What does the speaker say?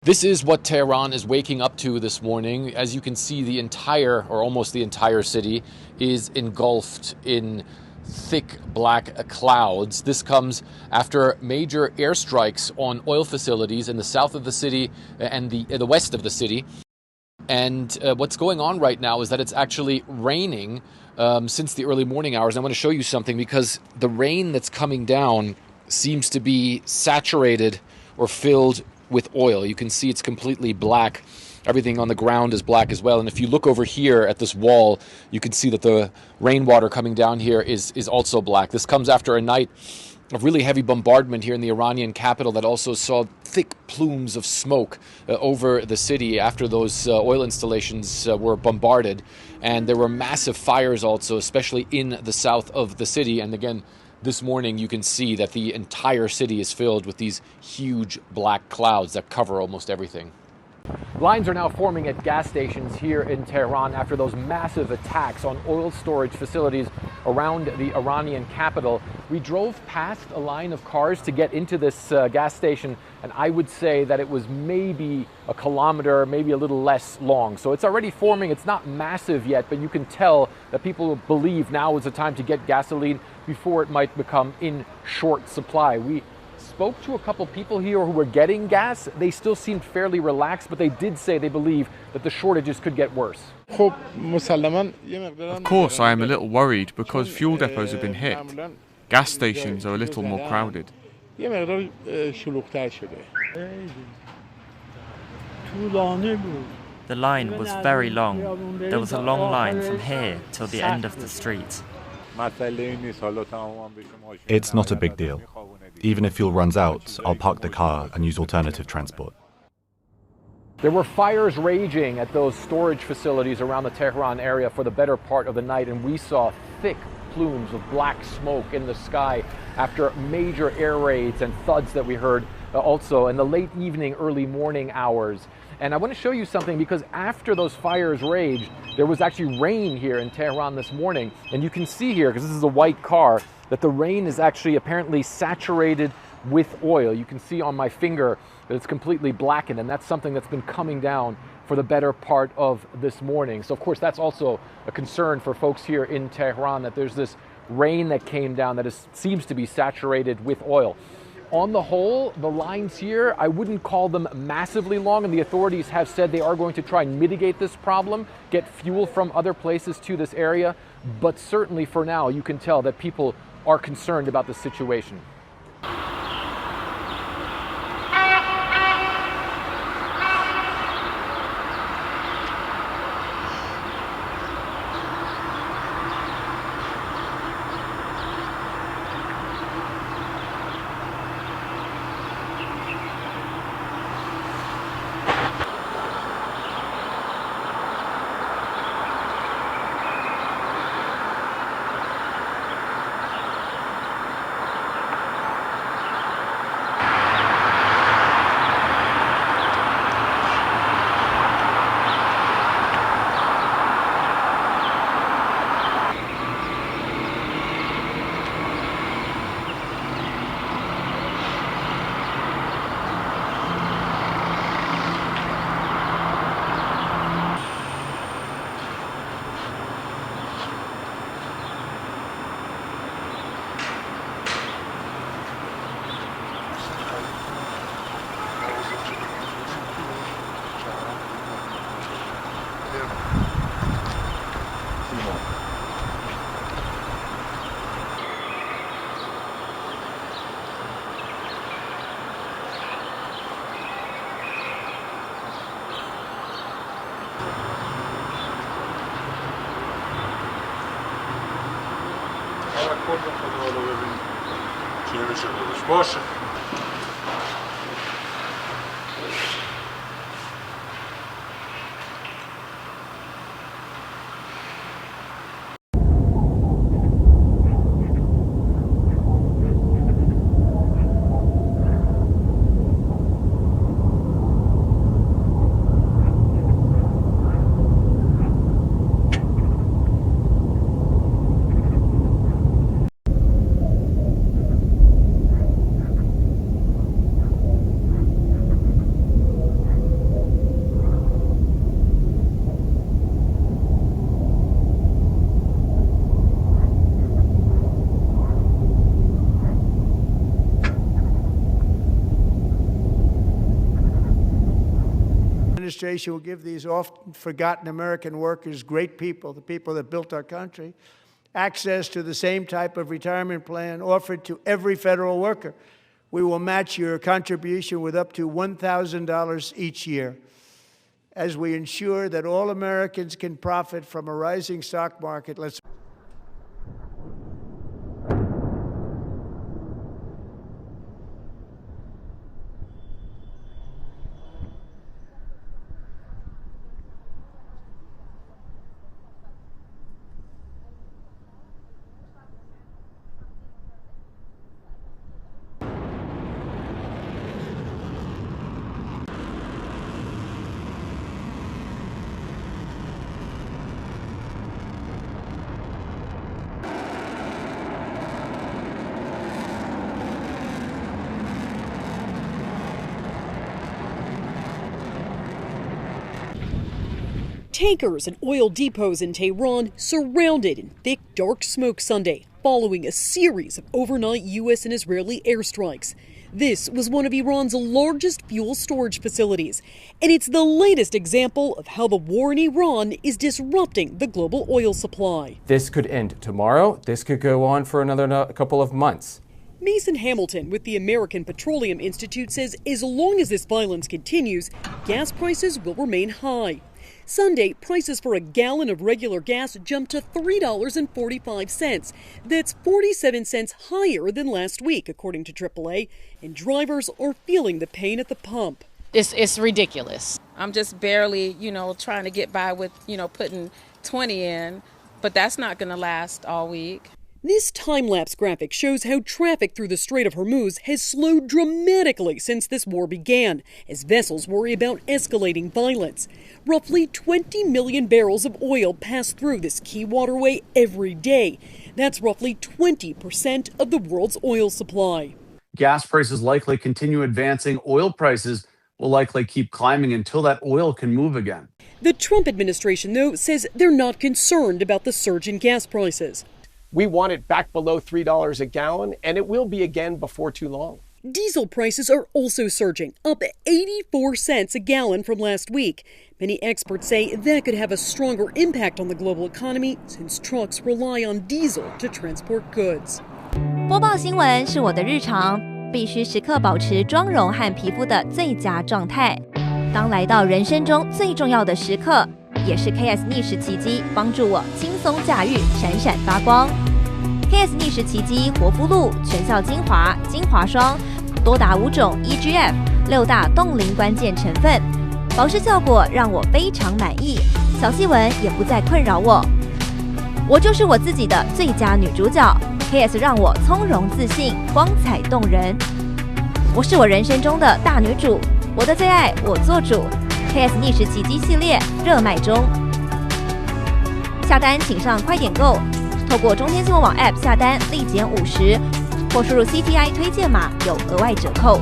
This is what Tehran is waking up to this morning. As you can see, the entire, or almost the entire city is engulfed in thick black clouds. This comes after major airstrikes on oil facilities in the south of the city and the west of the city. And what's going on right now is that it's actually raining since the early morning hours. And I want to show you something because the rain that's coming down seems to be saturated or filled with oil. You can see it's completely black. Everything on the ground is black as well. And if you look over here at this wall, you can see that the rainwater coming down here is also black. This comes after a night of really heavy bombardment here in the Iranian capital that also saw thick plumes of smoke over the city after those oil installations were bombarded. And there were massive fires also, especially in the south of the city. And again, this morning, you can see that the entire city is filled with these huge black clouds that cover almost everything. Lines are now forming at gas stations here in Tehran after those massive attacks on oil storage facilities around the Iranian capital. We drove past a line of cars to get into this gas station, and I would say that it was maybe a kilometer, maybe a little less long. So it's already forming. It's not massive yet, but you can tell that people believe now is the time to get gasoline before it might become in short supply. We spoke to a couple people here who were getting gas. They still seemed fairly relaxed, but they did say they believe that the shortages could get worse. Of course, I am a little worried because fuel depots have been hit. Gas stations are a little more crowded. The line was very long. There was a long line from here till the end of the street. It's not a big deal. Even if fuel runs out, I'll park the car and use alternative transport. There were fires raging at those storage facilities around the Tehran area for the better part of the night, and we saw thick plumes of black smoke in the sky after major air raids and thuds that we heard also in the late evening, early morning hours. And I want to show you something because after those fires raged, there was actually rain here in Tehran this morning. And you can see here, because this is a white car, that the rain is actually apparently saturated with oil. You can see on my finger that it's completely blackened, and that's something that's been coming down for the better part of this morning. So of course that's also a concern for folks here in Tehran, that there's this rain that came down that seems to be saturated with oil. On the whole, the lines here, I wouldn't call them massively long, and the authorities have said they are going to try and mitigate this problem, get fuel from other places to this area, but certainly for now you can tell that people are concerned about the situation. administration will give these often forgotten American workers, great people, the people that built our country, access to the same type of retirement plan offered to every federal worker. We will match your contribution with up to $1,000 each year, as we ensure that all Americans can profit from a rising stock market. Tankers and oil depots in Tehran surrounded in thick, dark smoke Sunday, following a series of overnight U.S. and Israeli airstrikes. This was one of Iran's largest fuel storage facilities, and it's the latest example of how the war in Iran is disrupting the global oil supply. This could end tomorrow. This could go on for another couple of months. Mason Hamilton with the American Petroleum Institute says as long as this violence continues, gas prices will remain high. Sunday, prices for a gallon of regular gas jumped to $3.45. That's 47 cents higher than last week, according to AAA, and drivers are feeling the pain at the pump. It's ridiculous. I'm just barely, trying to get by with, putting 20 in, but that's not going to last all week. This time-lapse graphic shows how traffic through the Strait of Hormuz has slowed dramatically since this war began, as vessels worry about escalating violence. Roughly 20 million barrels of oil pass through this key waterway every day. That's roughly 20% of the world's oil supply. Gas prices likely continue advancing. Oil prices will likely keep climbing until that oil can move again. The Trump administration, though, says they're not concerned about the surge in gas prices. We want it back below $3 a gallon, and it will be again before too long. Diesel prices are also surging, up 84 cents a gallon from last week. Many experts say that could have a stronger impact on the global economy since trucks rely on diesel to transport goods. 播报新闻是我的日常，必须时刻保持妆容和皮肤的最佳状态。当来到人生中最重要的时刻，也是 KS 逆时奇迹帮助我轻松驾驭，闪闪发光。KS 逆时奇迹活肤露全效精华、精华霜，多达5种 EGF 6大冻龄关键成分，保湿效果让我非常满意，小细纹也不再困扰我。我就是我自己的最佳女主角 ，KS 让我从容自信，光彩动人。我是我人生中的大女主，我的最爱我做主。KS 逆时奇迹系列热卖中，下单请上快点购，透过中天新闻网 App 下单立减50，或输入 CTI 推荐码有额外折扣。